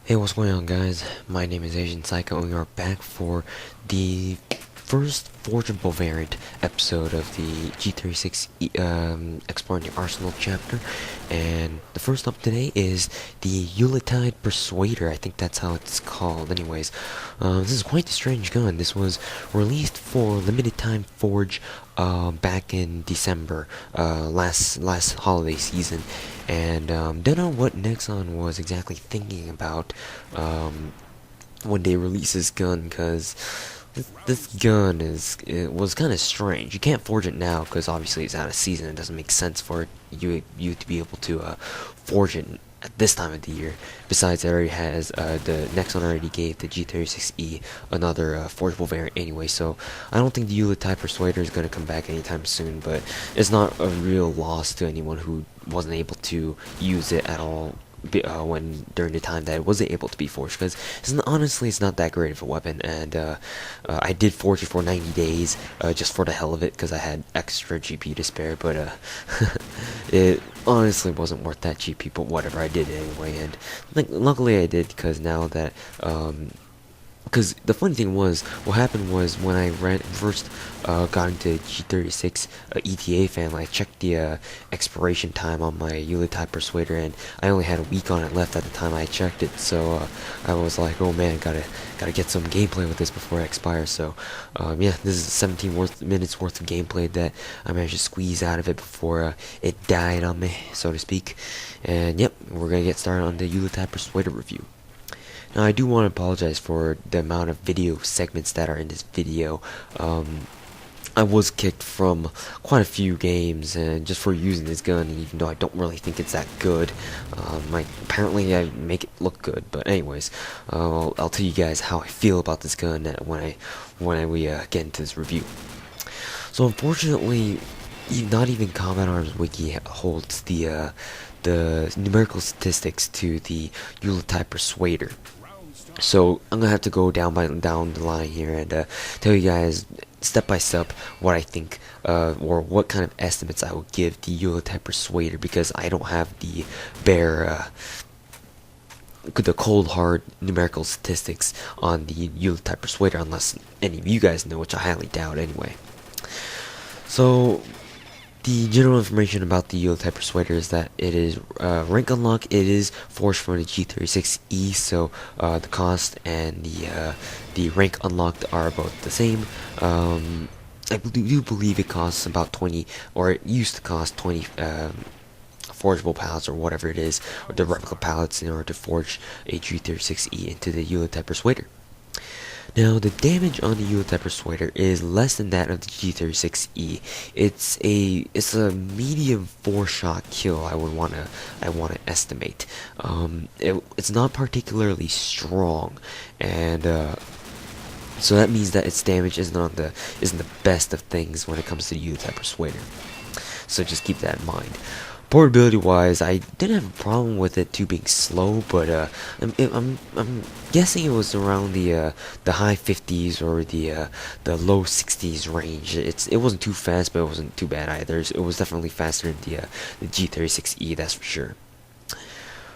Hey, what's going on, guys? My name is Asian Psycho, and we are back for the first forgeable variant episode of the G36 Exploring the Arsenal chapter. And the first up today is the Yuletide Persuader. I think that's how it's called. Anyways, this is quite a strange gun. This was released for limited time forge back in December, last holiday season, and don't know what Nexon was exactly thinking about when they released this gun, because this gun it was kind of strange. You can't forge it now because obviously it's out of season. It doesn't make sense for you to be able to forge it at this time of the year. Besides, it already has the Nexon already gave the G36E another forgeable variant anyway, so I don't think the Yuletide Persuader is going to come back anytime soon, but it's not a real loss to anyone who wasn't able to use it at all when during the time that it wasn't able to be forged, because honestly it's not that great of a weapon. And I did forge it for 90 days just for the hell of it, because I had extra GP to spare, but it honestly wasn't worth that GP, but whatever, I did it anyway. And luckily I did, because now that because the funny thing was, what happened was when I first got into G36 ETA family, I checked the expiration time on my Yuletide Persuader, and I only had a week on it left at the time I checked it. So I was like, oh man, gotta get some gameplay with this before it expires. So yeah, this is 17 minutes worth of gameplay that I managed to squeeze out of it before it died on me, so to speak. And yep, we're gonna get started on the Yuletide Persuader review. Now, I do want to apologize for the amount of video segments that are in this video. I was kicked from quite a few games, and just for using this gun, even though I don't really think it's that good. Apparently I make it look good, but anyways, I'll tell you guys how I feel about this gun when we get into this review. So unfortunately, not even Combat Arms Wiki holds the numerical statistics to the Yuletide Persuader. So I'm gonna have to go down the line here and tell you guys step by step what I think or what kind of estimates I would give the Yuletide Persuader, because I don't have the bare the cold hard numerical statistics on the Yuletide Persuader, unless any of you guys know, which I highly doubt anyway. So the general information about the Yuletide Persuader is that it is rank unlock. It is forged from the G36E, so the cost and the rank unlocked are about the same. I do believe it costs about 20, or it used to cost 20 forgeable pallets or whatever it is, or the replica pallets, in order to forge a G36E into the Yuletide Persuader. Now, the damage on the Yuletide Persuader is less than that of the G36E. It's a medium 4-shot kill. I wanna estimate. It's not particularly strong, and so that means that its damage isn't the best of things when it comes to the Yuletide Persuader. So just keep that in mind. Portability wise, I didn't have a problem with it being slow, but I'm guessing it was around the high 50s or the low 60s range. It wasn't too fast, but it wasn't too bad either. It was definitely faster than the G36E, that's for sure.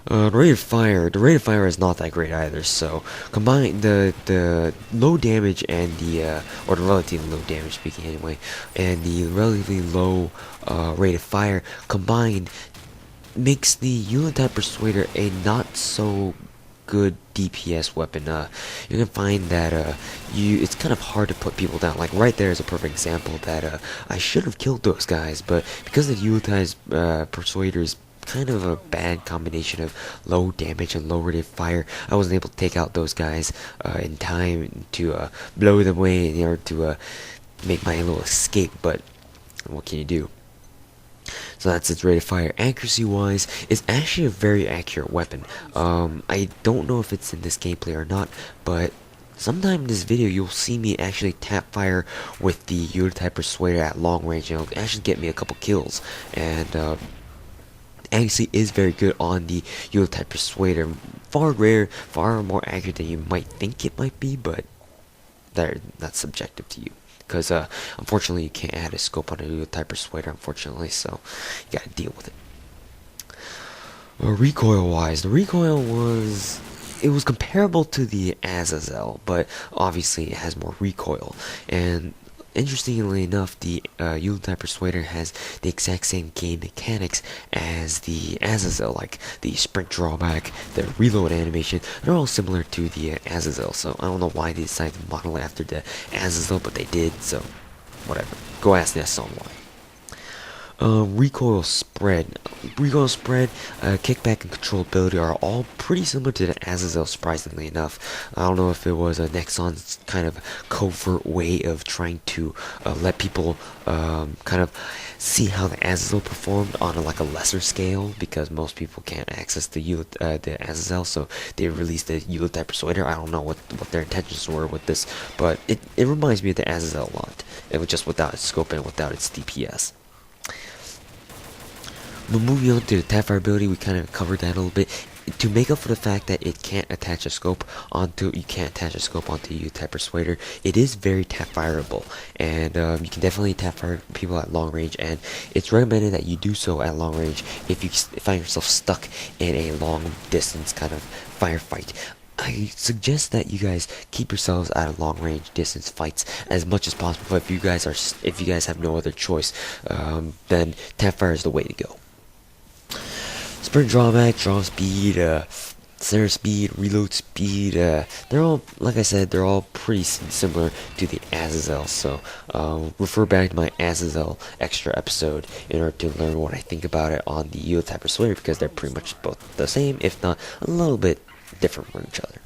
The rate of fire is not that great either. So combine the low damage and or the relatively low damage, speaking anyway, and the relatively low rate of fire combined makes the Yuletide Persuader a not so good DPS weapon. You can find that it's kind of hard to put people down. Like right there is a perfect example that I should have killed those guys, but because the Yuletide Persuader's kind of a bad combination of low damage and low rate of fire, I wasn't able to take out those guys in time to blow them away in order to make my little escape. But what can you do? So that's its rate of fire. Accuracy wise, it's actually a very accurate weapon. I don't know if it's in this gameplay or not, but sometime in this video you'll see me actually tap fire with the Yuletide Persuader at long range, and it'll actually get me a couple kills. And accuracy is very good on the Yuletide Persuader. Far more accurate than you might think it might be, but that's subjective to you. Because unfortunately you can't add a scope on a Yuletide Persuader, unfortunately, so you gotta deal with it. Recoil wise, the recoil was it was comparable to the Azazel, but obviously it has more recoil. And interestingly enough, the Yuletide Persuader has the exact same game mechanics as the Azazel, like the sprint drawback, the reload animation. They're all similar to the Azazel, so I don't know why they decided to model it after the Azazel, but they did, so whatever. Go ask Ness on why. Recoil Spread. Recoil Spread, Kickback, and Controlability are all pretty similar to the Azazel, surprisingly enough. I don't know if it was a Nexon's kind of covert way of trying to let people kind of see how the Azazel performed on like a lesser scale, because most people can't access the Azazel, so they released the Yuletide Persuader. I don't know what their intentions were with this, but it reminds me of the Azazel a lot. It was just without its scope and without its DPS. But moving on to the Tapfire ability, we kind of covered that a little bit. To make up for the fact that it can't attach a scope onto, Yuletide Persuader, it is very Tapfireable, and you can definitely Tapfire people at long range, and it's recommended that you do so at long range if you find yourself stuck in a long distance kind of firefight. I suggest that you guys keep yourselves out of long range distance fights as much as possible. But if you guys have no other choice, then Tapfire is the way to go. Sprint drawback, draw speed, center speed, reload speed, they're all, like I said, they're all pretty similar to the Azazel, so refer back to my Azazel extra episode in order to learn what I think about it on the Yuletide Persuader, because they're pretty much both the same, if not a little bit different from each other.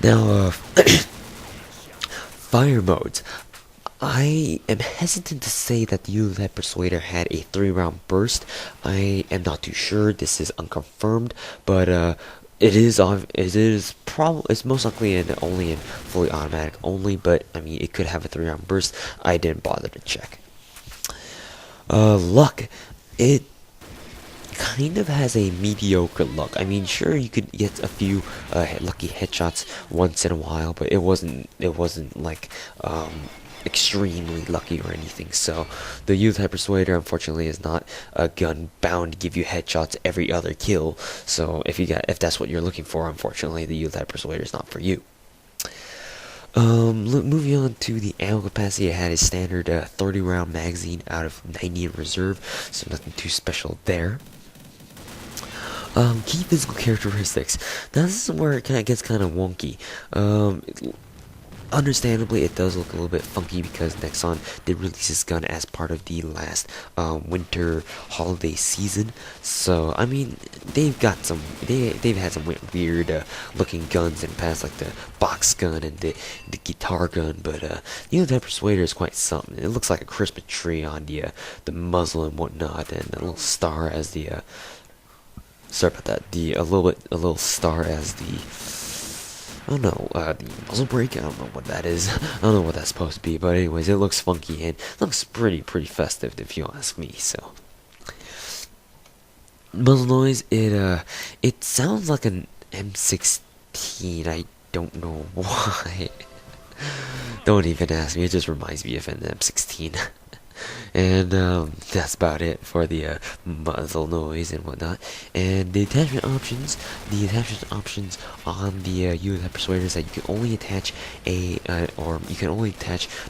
Now, fire modes. I am hesitant to say that the Yuletide Persuader had a 3-round burst. I am not too sure. This is unconfirmed, but it's most likely only in fully automatic only. But I mean, it could have a 3-round burst. I didn't bother to check. Luck. It kind of has a mediocre luck. I mean, sure, you could get a few lucky headshots once in a while, but it wasn't like extremely lucky or anything. So the Yuletide Persuader, unfortunately, is not a gun bound to give you headshots every other kill. So if that's what you're looking for, unfortunately, the Yuletide Persuader is not for you. Moving on to the ammo capacity, it had a standard 30-round magazine out of 90 in reserve, so nothing too special there. Key physical characteristics. Now this is where it gets kind of wonky. Understandably, it does look a little bit funky because Nexon did release this gun as part of the last winter holiday season. So I mean, they've had some weird looking guns in the past, like the box gun and the guitar gun. But the Persuader is quite something. It looks like a Christmas tree on the muzzle and whatnot, and a little star as the sorry about that. A little star as the, I don't know, the muzzle brake. I don't know what that is. I don't know what that's supposed to be. But anyways, it looks funky and looks pretty festive, if you ask me. So muzzle noise. It sounds like an M16. I don't know why. Don't even ask me. It just reminds me of an M16. And that's about it for the muzzle noise and whatnot. And the attachment options on the Yuletide Persuader is that you can only attach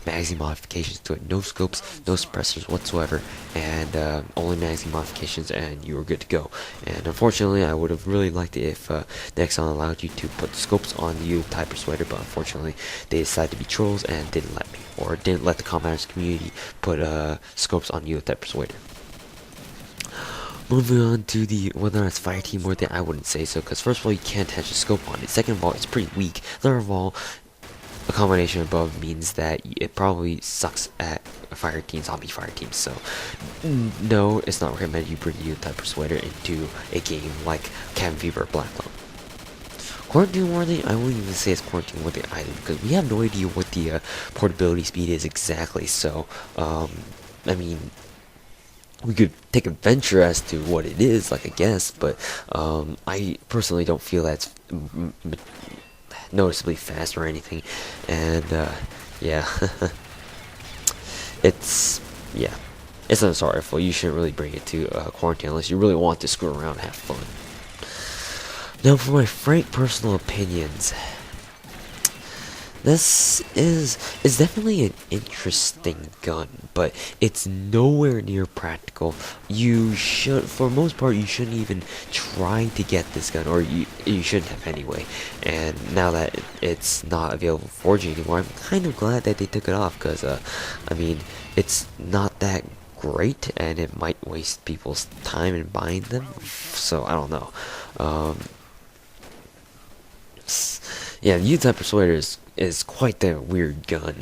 magazine modifications to it. No scopes, no suppressors whatsoever, and only magazine modifications, and you are good to go. And unfortunately, I would have really liked it if Nexon allowed you to put scopes on the Yuletide Persuader, but unfortunately, they decided to be trolls and didn't let me, or didn't let the commenters community put scopes on Yuletide Persuader. Moving on to the whether or not it's fire team worth it, I wouldn't say so, because first of all, you can't attach a scope on it. Second of all, it's pretty weak. Third of all, a combination above means that it probably sucks at zombie fire teams. So no, it's not recommended you bring Yuletide Persuader into a game like Cabin Fever or Black Lung. Quarantine worthy, I won't even say it's quarantine worthy either, because we have no idea what the portability speed is exactly. So I mean, we could take a venture as to what it is, like a guess, but I personally don't feel that's noticeably fast or anything. And yeah, it's unsorrowful. You shouldn't really bring it to quarantine unless you really want to screw around and have fun. Now for my frank personal opinions. This is definitely an interesting gun, but it's nowhere near practical. You should, for most part, you shouldn't even try to get this gun, or you shouldn't have anyway. And now that it's not available for forging anymore, I'm kind of glad that they took it off, because I mean, it's not that great, and it might waste people's time in buying them. So I don't know. Yeah, the Yuletide Persuader is quite the weird gun.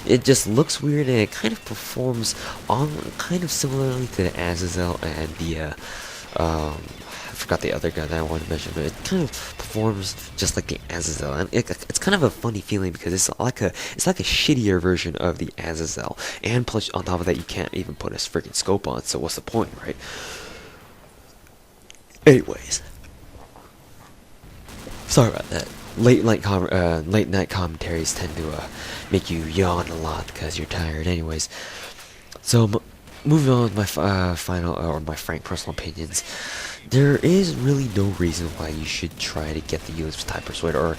It just looks weird, and it kind of performs on kind of similarly to the Azazel and the I forgot the other gun that I wanted to mention, but it kind of performs just like the Azazel, and it's kind of a funny feeling because it's like a shittier version of the Azazel, and plus on top of that you can't even put a freaking scope on it, so what's the point, right? Anyways, sorry about that. Late night commentaries tend to make you yawn a lot because you're tired. Anyways, so moving on with my final or my frank personal opinions, there is really no reason why you should try to get the Yuletide Persuader, or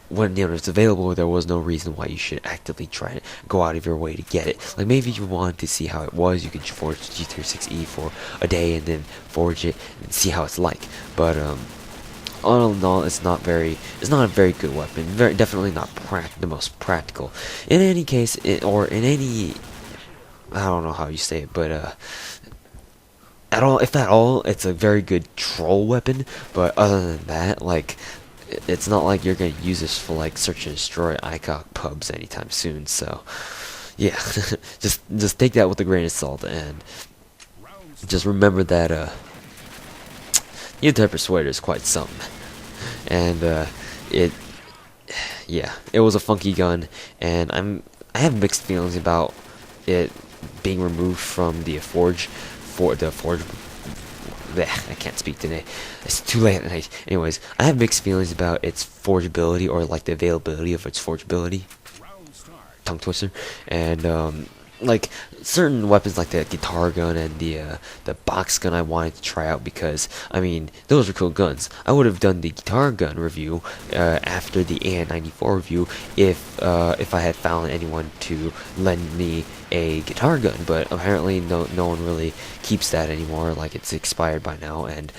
when it's available. There was no reason why you should actively try to go out of your way to get it. Like, maybe if you wanted to see how it was, you could forge G36E for a day and then forge it and see how it's like. But all in all, it's not a very good weapon. Definitely not the most practical. In any case, I don't know how you say it, but if at all, it's a very good troll weapon. But other than that, like, it's not like you're gonna use this for like search and destroy ICOG pubs anytime soon. So yeah, just take that with a grain of salt, and just remember that Yuletide Persuader is quite something, and it was a funky gun, and I have mixed feelings about it being removed from the forge. I can't speak today. It's too late at night. Anyways, I have mixed feelings about its forgeability, or like the availability of its forgeability. Tongue twister. And like certain weapons like the guitar gun and the box gun I wanted to try out, because I mean, those are cool guns. I would have done the guitar gun review after the AN94 review if I had found anyone to lend me a guitar gun, but apparently no one really keeps that anymore. Like, it's expired by now, and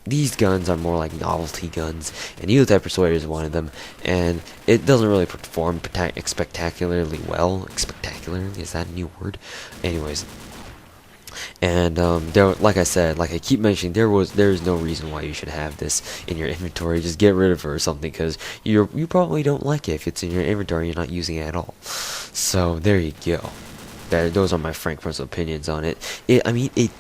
these guns are more like novelty guns, and Yuletide Persuader is one of them, and it doesn't really perform spectacularly well. Spectacularly, is that a new word? Anyways, and like I said, like I keep mentioning, there's no reason why you should have this in your inventory. Just get rid of it or something, because you probably don't like it if it's in your inventory and you're not using it at all. So there you go. Those are my frank personal opinions on it. I mean, it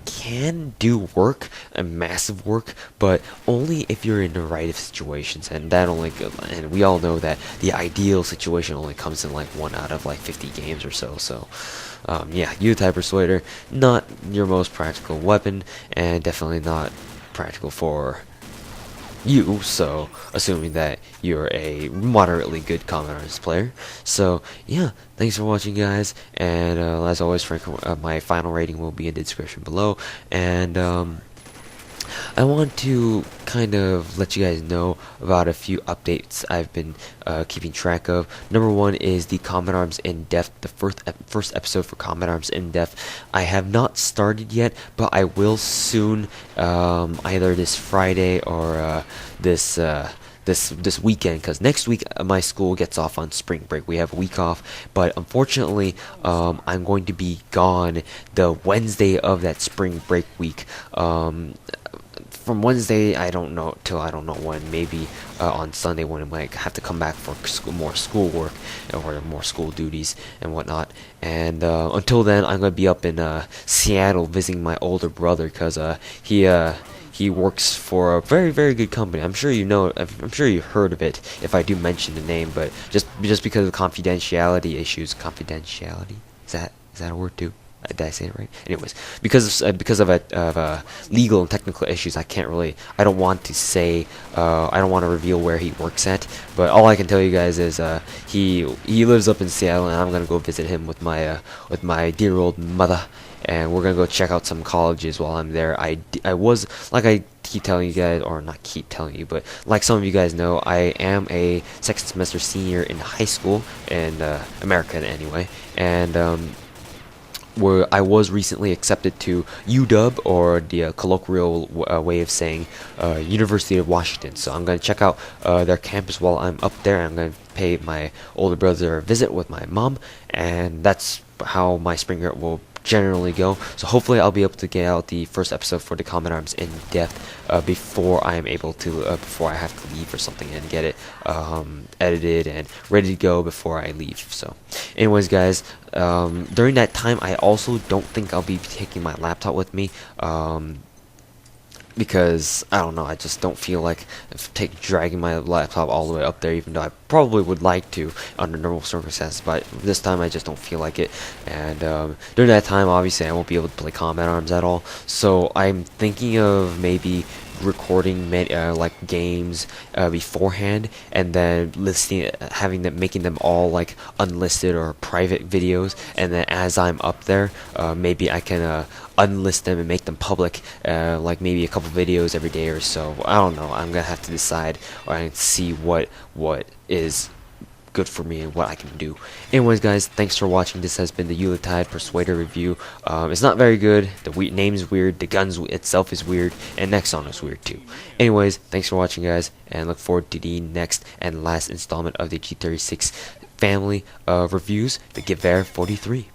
can do work, and massive work, but only if you're in the right situations, and and we all know that the ideal situation only comes in like 1 out of like 50 games or so. So yeah, Yuletide Persuader, not your most practical weapon, and definitely not practical for you, so assuming that you're a moderately good Common Arms player. So yeah, thanks for watching, guys, and as always, my final rating will be in the description below, and I want to kind of let you guys know about a few updates I've been keeping track of. Number one is the Combat Arms In-Depth, the first episode for Combat Arms In-Depth. I have not started yet, but I will soon, either this Friday or this weekend, because next week my school gets off on spring break. We have a week off, but unfortunately I'm going to be gone the Wednesday of that spring break week. From Wednesday, I don't know when, maybe on Sunday, when I might have to come back for more schoolwork or more school duties and whatnot. And until then, I'm gonna be up in Seattle visiting my older brother, because he works for a very, very good company. I'm sure you know. I'm sure you heard of it if I do mention the name. But just because of confidentiality issues, confidentiality, is that a word too? Did I say it right? Anyways, because of legal and technical issues, I don't want to say, I don't want to reveal where he works at. But all I can tell you guys is he lives up in Seattle, and I'm gonna go visit him with my dear old mother, and we're gonna go check out some colleges while I'm there. I was, like I keep telling you guys, or not keep telling you, but like some of you guys know, I am a second semester senior in high school in America anyway, and where I was recently accepted to UW, or the colloquial way of saying University of Washington. So I'm going to check out their campus while I'm up there. I'm going to pay my older brother a visit with my mom, and that's how my spring break will generally go. So hopefully I'll be able to get out the first episode for the Common Arms in depth before I am able to, before I have to leave or something, and get it edited and ready to go before I leave. So anyways guys, during that time I also don't think I'll be taking my laptop with me, because I don't know, I just don't feel like dragging my laptop all the way up there, even though I probably would like to under normal circumstances, but this time I just don't feel like it. And during that time obviously I won't be able to play Combat Arms at all, so I'm thinking of maybe recording like games beforehand, and then making them all like unlisted or private videos, and then as I'm up there, maybe I can unlist them and make them public, like maybe a couple videos every day or so. I don't know, I'm gonna have to decide, or I can see what is good for me and what I can do. Anyways guys, thanks for watching. This has been the Yuletide Persuader review. It's not very good, the name's weird, the guns itself is weird, and next song is weird too. Anyways, thanks for watching guys, and look forward to the next and last installment of the G36 family of reviews, the Gewehr 43.